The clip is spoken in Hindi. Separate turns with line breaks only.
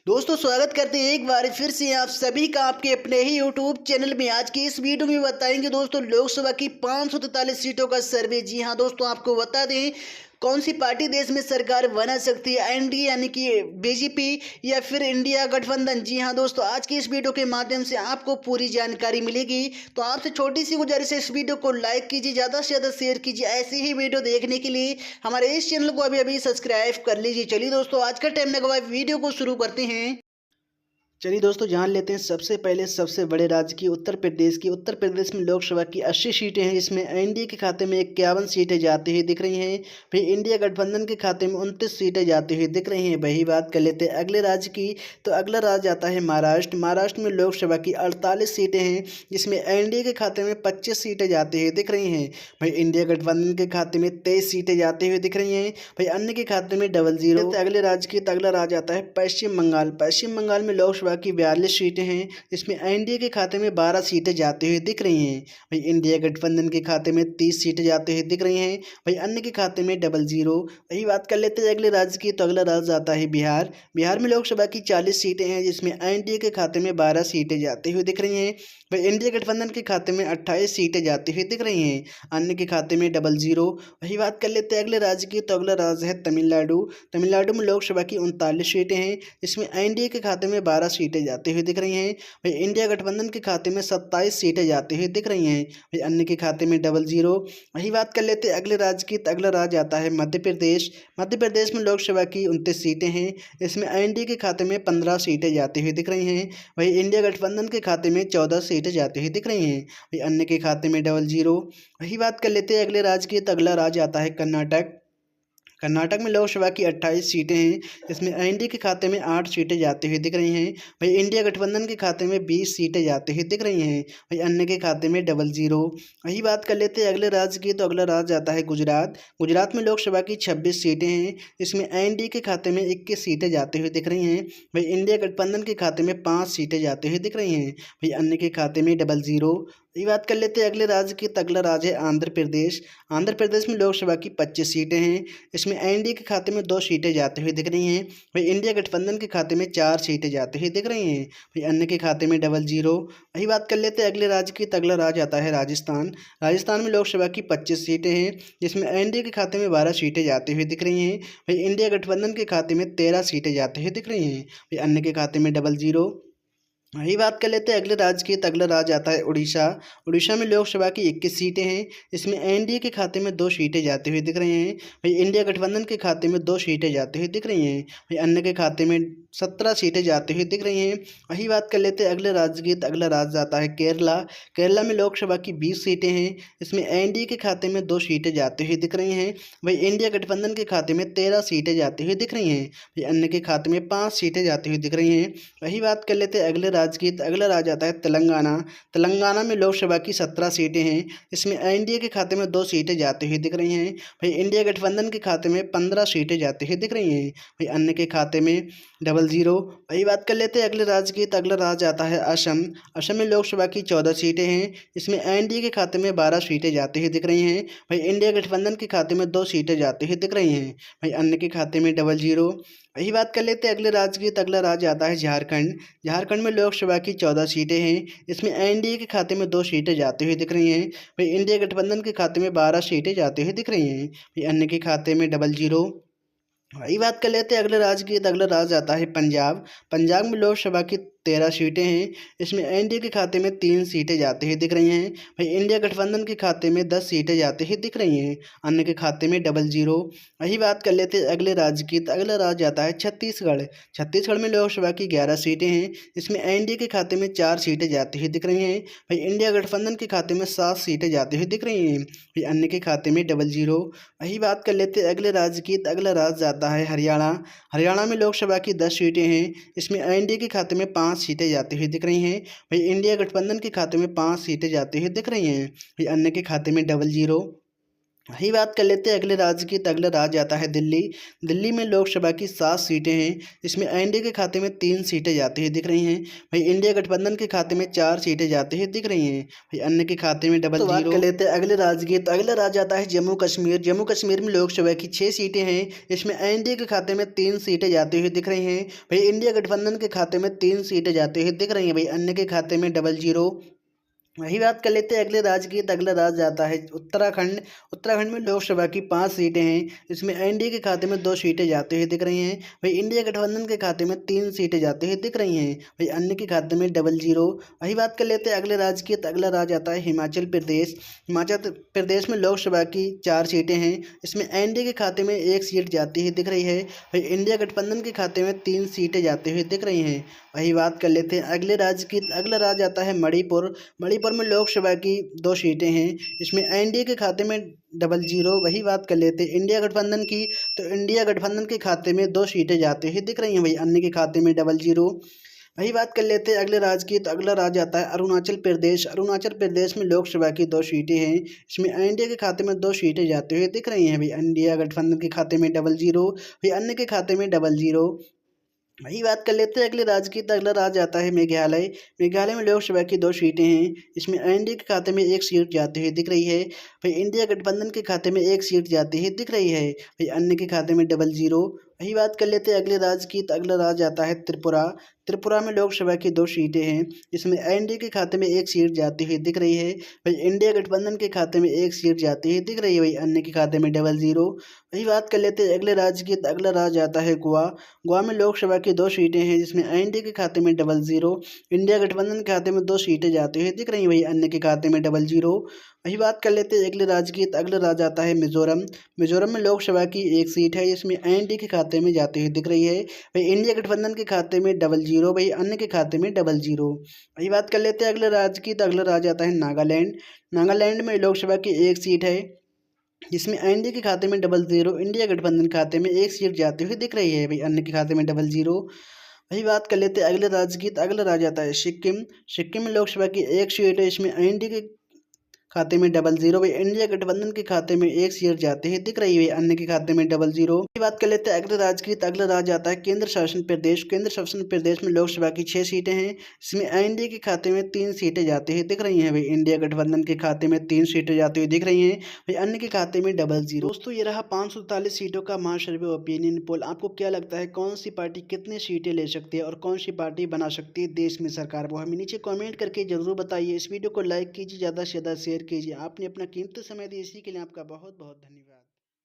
दोस्तों स्वागत करते हैं एक बार फिर से आप सभी का आपके अपने ही यूट्यूब चैनल में। आज की इस वीडियो में बताएंगे दोस्तों लोकसभा की 543 सीटों का सर्वे। जी हां दोस्तों, आपको बता दें कौन सी पार्टी देश में सरकार बना सकती है, एनडीए यानी कि बीजेपी या फिर इंडिया गठबंधन। जी हां दोस्तों, आज की इस वीडियो के माध्यम से आपको पूरी जानकारी मिलेगी। तो आपसे छोटी सी गुजारिश है, इस वीडियो को लाइक कीजिए, ज़्यादा से ज़्यादा शेयर कीजिए। ऐसी ही वीडियो देखने के लिए हमारे इस चैनल को अभी अभी सब्सक्राइब कर लीजिए। चलिए दोस्तों, आज का टाइम लगा वीडियो को शुरू करते हैं। चलिए दोस्तों, जान लेते हैं सबसे पहले सबसे बड़े राज्य की उत्तर प्रदेश की। उत्तर प्रदेश में लोकसभा की 80 सीटें हैं, जिसमें एनडीए के खाते में 51 सीटें जाती हुई दिख रही हैं। फिर इंडिया गठबंधन के खाते में 29 सीटें जाती हुई दिख रही हैं। वही बात कर लेते हैं अगले राज्य की, तो अगला राज्य आता है महाराष्ट्र। महाराष्ट्र में लोकसभा की 48 सीटें हैं, जिसमें एनडीए के खाते में 25 सीटें जाती हुई दिख रही हैं। भाई इंडिया गठबंधन के खाते में 23 सीटें जाती हुई दिख रही हैं। भाई अन्य के खाते में 00। अगले राज्य की, तो अगला राज्य आता है पश्चिम बंगाल। पश्चिम बंगाल में लोकसभा की 42 सीटें हैं, जिसमें एनडीए के खाते में 12 सीटें जाती हुई दिख रही हैं। भाई इंडिया गठबंधन के खाते में 30 सीटें जाती हुई दिख रही हैं। भाई अन्य के खाते में 00। वही बात कर लेते हैं अगले राज्य की, तो अगला राज्य आता है बिहार। बिहार में लोकसभा की 40 सीटें हैं, जिसमें एनडीए के खाते में 12 सीटें जाती हुई दिख रही हैं। भाई इंडिया गठबंधन के खाते में 28 सीटें जाती हुई दिख रही हैं। अन्य के खाते में 00। वही बात कर लेते हैं अगले राज्य की, तो अगला राज्य है तमिलनाडु। तमिलनाडु में लोकसभा की 39 सीटें हैं, जिसमें एनडीए के खाते में 12 सीटें जाती हुई दिख रही हैं। भाई इंडिया गठबंधन के खाते में 27 सीटें जाती हुई दिख रही हैं। भाई अन्य के खाते में 00। वही बात कर लेते हैं अगले राज्य की, तो अगला राज्य आता है मध्य प्रदेश। मध्य प्रदेश में लोकसभा की 29 सीटें हैं, इसमें एनडीए के खाते में 15 सीटें जाती हुई दिख रही हैं। वही इंडिया गठबंधन के खाते में 14 सीटें जाती हुई दिख रही हैं। भाई अन्य के खाते में 00। वही बात कर लेते हैं अगले राज्य की, तो अगला राज्य आता है कर्नाटक। कर्नाटक में लोकसभा की 28 सीटें हैं, जिसमें एनडीए के खाते में 8 सीटें जाती हुई दिख रही हैं। वही इंडिया गठबंधन के खाते में 20 सीटें जाती हुई दिख रही हैं। वही अन्य के खाते में 00। वही बात कर लेते हैं अगले राज्य की, तो अगला राज्य आता है गुजरात। गुजरात में लोकसभा की 26 सीटें हैं, इसमें एनडीए के खाते में 21 सीटें जाती हुई दिख रही हैं। वही इंडिया गठबंधन के खाते में 5 सीटें जाती हुई दिख रही हैं। वही अन्य के खाते में 00। ये बात कर लेते हैं अगले राज्य की, तो अगला राज्य है आंध्र प्रदेश। आंध्र प्रदेश में लोकसभा की 25 सीटें हैं, इसमें एनडीए के खाते में 2 सीटें जाती हुई दिख रही हैं। वही इंडिया गठबंधन के खाते में 4 सीटें जाती हुई दिख रही हैं। वही अन्य के खाते में 00। वही बात कर लेते हैं अगले राज्य की, तो अगला राज्य आता है राजस्थान। राजस्थान में लोकसभा की 25 सीटें हैं, जिसमें एनडीए के खाते में 12 सीटें जाती हुई दिख रही हैं। वही इंडिया गठबंधन के खाते में 13 सीटें जाती हुई दिख रही हैं। वही अन्य के खाते में 00। वही बात कर लेते हैं अगले राज्य की, तो अगला राज्य आता है उड़ीसा। उड़ीसा में लोकसभा की 21 सीटें हैं, इसमें एनडीए के खाते में 2 सीटें जाती हुई दिख रही हैं। वही इंडिया गठबंधन के खाते में 2 सीटें जाती हुई दिख रही हैं। वही अन्य के खाते में 17 सीटें जाती हुई दिख रही हैं। वही बात कर लेते हैं अगले राज्य की, तो अगला राज्य आता है केरला। केरला में लोकसभा की 20 सीटें हैं, इसमें एनडीए के खाते में 2 सीटें जाती हुई दिख रही हैं। वही इंडिया गठबंधन के खाते में 13 सीटें जाती हुई दिख रही हैं। वही अन्य के खाते में 5 सीटें जाती हुई दिख रही हैं। वही बात कर लेते हैं अगले राज्य की, तो अगला राज्य आता है तेलंगाना। तेलंगाना में लोकसभा की 17 सीटें हैं, इसमें एनडीए के खाते में 2 सीटें जाती हुई दिख रही हैं। भाई इंडिया गठबंधन के खाते में 15 सीटें जाती हुई दिख रही हैं। भाई अन्य के खाते में 00। वही बात कर लेते हैं अगले राज्य की, तो अगला राज्य आता है असम। असम में लोकसभा की 14 सीटें हैं, इसमें एनडीए के खाते में 12 सीटें जाती हुई दिख रही हैं। भाई इंडिया गठबंधन के खाते में 2 सीटें जाती हुई दिख रही हैं। भाई अन्य के खाते में 00। वही बात कर लेते हैं अगले राज्य की, तो अगला राज्य आता है झारखंड। झारखंड में लोकसभा की 14 सीटें हैं, इसमें एनडीए के खाते में 2 सीटें जाती हुई दिख रही हैं। वही इंडिया गठबंधन के खाते में 12 सीटें जाती हुई दिख रही हैं। वही अन्य के खाते में 00। वही बात कर लेते हैं अगले राज्य की, तो अगला राज्य आता है पंजाब। पंजाब में लोकसभा की 13 सीटें हैं, इसमें एनडीए के खाते में 3 सीटें जाती हुई दिख रही हैं। भाई इंडिया गठबंधन के खाते में 10 सीटें जाती हुई दिख रही हैं। अन्य के खाते में 00। वही बात कर लेते हैं अगले राज्य की, तो अगला राज्य आता है छत्तीसगढ़। छत्तीसगढ़ में लोकसभा की 11 सीटें हैं, इसमें एनडीए के खाते में 4 सीटें जाती हुई दिख रही हैं। भाई इंडिया गठबंधन के खाते में 7 सीटें जाती हुई दिख रही हैं। भाई अन्य के खाते में 00। वही बात कर लेते हैं अगले राज्य की, तो अगला राज्य आता है हरियाणा। हरियाणा में लोकसभा की 10 सीटें हैं, इसमें एनडीए के खाते में 5 सीटें जाती हुई दिख रही हैं। भाई इंडिया गठबंधन के खाते में 5 सीटें जाती हुई दिख रही हैं। भाई अन्य के खाते में 00। वही बात कर लेते हैं अगले राज्य की, तो अगला राज्य आता है दिल्ली। दिल्ली में लोकसभा की 7 सीटें हैं, इसमें एनडीए के खाते में 3 सीटें जाती हुई दिख रही हैं। वही इंडिया गठबंधन के खाते में 4 सीटें जाती हुई दिख रही हैं। वही अन्य के खाते में डबल जीरो। बात कर लेते हैं अगले राज्य की, तो अगला राज्य आता है जम्मू कश्मीर। जम्मू कश्मीर में लोकसभा की 6 सीटें हैं, इसमें एनडीए के खाते में 3 सीटें जाती हुई दिख रही हैं। वही इंडिया गठबंधन के खाते में 3 सीटें जाती हुई दिख रही हैं। वही अन्य के खाते में डबल जीरो। वही बात कर लेते हैं अगले राज्य की, तो अगला राज्य आता है उत्तराखंड। उत्तराखंड में लोकसभा की 5 सीटें हैं, इसमें एनडीए के खाते में 2 सीटें जाती हुई दिख रही हैं। वही इंडिया गठबंधन के खाते में 3 सीटें जाती हुई दिख रही हैं। वही अन्य के खाते में डबल जीरो। वही बात कर लेते हैं अगले राज्य की, तो अगला राज्य आता है हिमाचल प्रदेश। हिमाचल प्रदेश में लोकसभा की 4 सीटें हैं, इसमें एनडीए के खाते में 1 सीट जाती हुई दिख रही है। वही इंडिया गठबंधन के खाते में 3 सीटें जाती हुई दिख रही हैं। वही बात कर लेते हैं अगले राज्य की, अगला राज्य आता है मणिपुर। मणिपुर में लोकसभा की 2 सीटें हैं, इसमें एनडीए के खाते में डबल जीरो। वही बात कर लेते हैं इंडिया गठबंधन की, तो इंडिया गठबंधन के खाते में 2 सीटें जाती हुई दिख रही हैं। वही अन्य के खाते में डबल जीरो। वही बात कर लेते हैं अगले राज्य की, तो अगला राज्य आता है अरुणाचल प्रदेश। अरुणाचल प्रदेश में लोकसभा की 2 सीटें हैं, इसमें एनडीए के खाते में 2 सीटें जाते हुए दिख रही हैं। वही इंडिया गठबंधन के खाते में डबल जीरो। वही अन्य के खाते में डबल जीरो। वही बात कर लेते हैं अगले राज्य की, तो अगला राज्य आता है मेघालय। मेघालय में लोकसभा की 2 सीटें हैं, इसमें एनडीए के खाते में 1 सीट जाती हुई दिख रही है। वही इंडिया गठबंधन के खाते में 1 सीट जाती हुई दिख रही है। वही अन्य के खाते में डबल जीरो। वही बात कर लेते हैं अगले राज्य की, तो अगला राज्य आता है त्रिपुरा। त्रिपुरा में लोकसभा की 2 सीटें हैं, इसमें एनडीए के खाते में 1 सीट जाती हुई दिख रही है। वही इंडिया गठबंधन के खाते में 1 सीट जाती हुई दिख रही है। वही अन्य के खाते में डबल जीरो। वही बात कर लेते हैं अगले राज्य की, तो अगला राज्य आता है गोवा। गोवा में लोकसभा की 2 सीटें हैं, जिसमें एनडीए के खाते में डबल जीरो। इंडिया गठबंधन के खाते में 2 सीटें जाती हुई दिख रही हैं। वही अन्य के खाते में डबल जीरो। वही बात कर लेते हैं अगले राज्य की, तो अगला राज्य आता है मिजोरम। मिजोरम में लोकसभा की 1 सीट है, इसमें एनडीए के खाते में जाती हुई दिख रही है। वही इंडिया गठबंधन के खाते में डबल जीरो। वही अन्य के खाते में डबल जीरो। वही बात कर लेते हैं अगले राज्य की, तो अगला राज्य आता है नागालैंड। नागालैंड में लोकसभा की 1 सीट है, जिसमें एनडीए के खाते में डबल जीरो। इंडिया गठबंधन खाते में 1 सीट जाती हुई दिख रही है। भाई अन्य के खाते में डबल जीरो। वही बात कर लेते हैं अगले राज्य की, तो अगला राज्य आता है सिक्किम। सिक्किम में लोकसभा की 1 सीट है, इसमें एनडीए के खाते में डबल जीरो। भाई इंडिया गठबंधन के खाते में 1 सीट जाती है दिख रही है। अन्य के खाते में डबल जीरो। बात कर लेते हैं अगले राज्य की, तो अगला राज्य आता है केंद्र शासन प्रदेश। केंद्र शासन प्रदेश में लोकसभा की 6 सीटें हैं, इसमें एनडीए के खाते में 3 सीटें जाती हुई दिख रही हैं। भाई इंडिया गठबंधन के खाते में 3 सीटें जाती हुई दिख रही हैं। भाई अन्य के खाते में डबल जीरो। दोस्तों ये रहा 543 सीटों का महासर्वे ओपिनियन पोल। आपको क्या लगता है कौन सी पार्टी कितनी सीटें ले सकती है और कौन सी पार्टी बना सकती है देश में सरकार? वो हमें नीचे कमेंट करके जरूर बताइए। इस वीडियो को लाइक कीजिए, ज़्यादा से ज़्यादा शेयर कीजिए। आपने अपना कीमती समय दिया, इसी के लिए आपका बहुत बहुत धन्यवाद।